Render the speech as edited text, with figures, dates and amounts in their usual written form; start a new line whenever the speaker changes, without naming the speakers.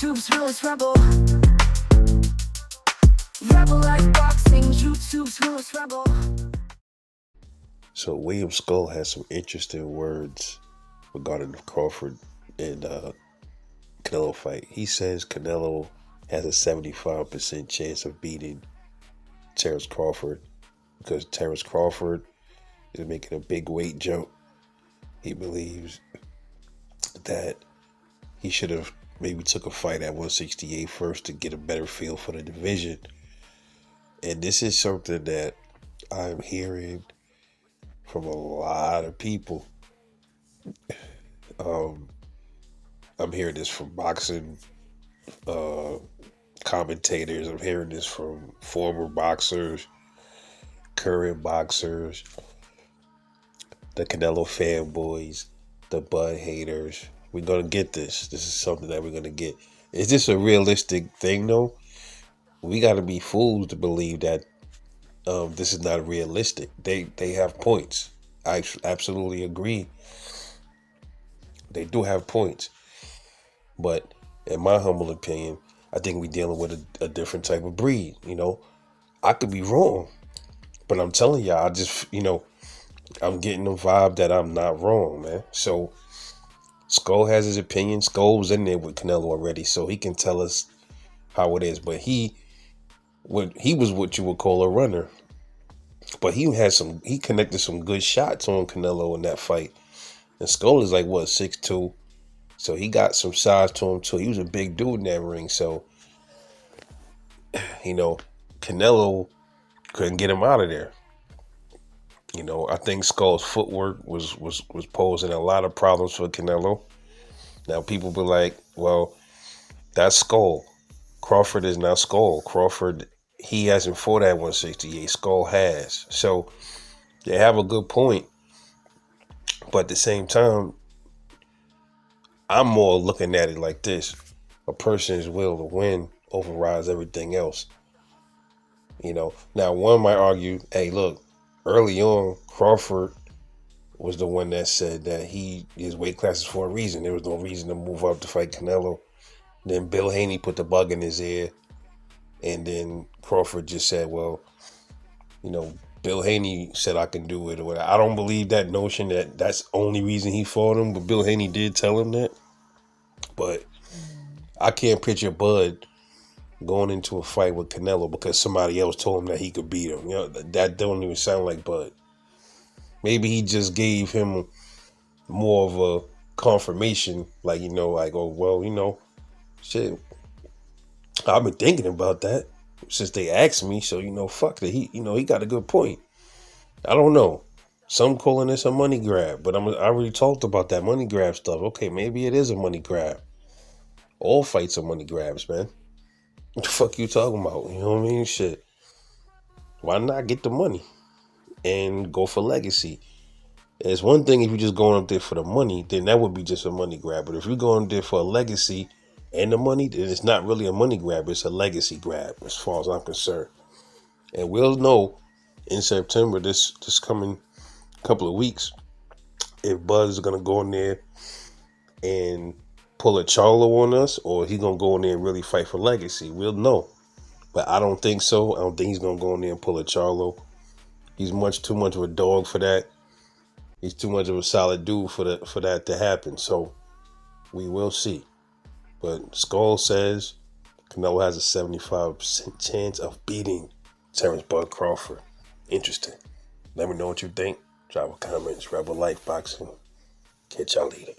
YouTube's realest rebel. Rebel like boxing, YouTube's realest rebel.
So William Scull has some interesting words regarding the Crawford and Canelo fight. He says Canelo has a 75% chance of beating Terence Crawford because Terence Crawford is making a big weight jump. He believes that he should have maybe took a fight at 168 first to get a better feel for the division. And this is something that I'm hearing from a lot of people. I'm hearing this from boxing commentators. I'm hearing this from former boxers, current boxers, the Canelo fanboys, the Bud haters. We're going to get this. This is something that we're going to get. Is this a realistic thing, though? We got to be fools to believe that this is not realistic. They have points. I absolutely agree. They do have points. But in my humble opinion, I think we're dealing with a different type of breed. I could be wrong. But I'm telling y'all, I'm getting the vibe that I'm not wrong, man. So Skull has his opinion. Skull was in there with Canelo already, so he can tell us how it is. But he was what you would call a runner. But he connected some good shots on Canelo in that fight. And Skull is like, 6'2". So he got some size to him too. He was a big dude in that ring. So, Canelo couldn't get him out of there. I think Skull's footwork was posing a lot of problems for Canelo. Now people be like, well, that's Skull. Crawford is not Skull. Crawford, he hasn't fought at 168. Skull has. So they have a good point. But at the same time, I'm more looking at it like this. A person's will to win overrides everything else. Now one might argue, hey, look, early on, Crawford was the one that said that his weight class is for a reason. There was no reason to move up to fight Canelo. Then Bill Haney put the bug in his ear. And then Crawford just said, well, Bill Haney said I can do it or whatever. I don't believe that notion that that's the only reason he fought him. But Bill Haney did tell him that. But I can't picture Bud going into a fight with Canelo because somebody else told him that he could beat him. That don't even sound like Bud. Maybe he just gave him more of a confirmation, shit. I've been thinking about that since they asked me. So fuck it. He got a good point. I don't know. Some calling this a money grab, but I already talked about that money grab stuff. Okay, maybe it is a money grab. All fights are money grabs, man. What the fuck you talking about? You know what I mean? Shit. Why not get the money and go for legacy? It's one thing if you're just going up there for the money, then that would be just a money grab. But if you're going there for a legacy and the money, then it's not really a money grab. It's a legacy grab as far as I'm concerned. And we'll know in September, this coming couple of weeks, if Bud is going to go in there and pull a Charlo on us, or he's going to go in there and really fight for legacy. We'll know. But I don't think so. I don't think he's going to go in there and pull a Charlo. He's too much of a dog for that. He's too much of a solid dude for that to happen. So we will see. But Skull says Canelo has a 75% chance of beating Terence Bud Crawford. Interesting. Let me know what you think. Drop a comment. Rebel Life Boxing. Catch y'all later.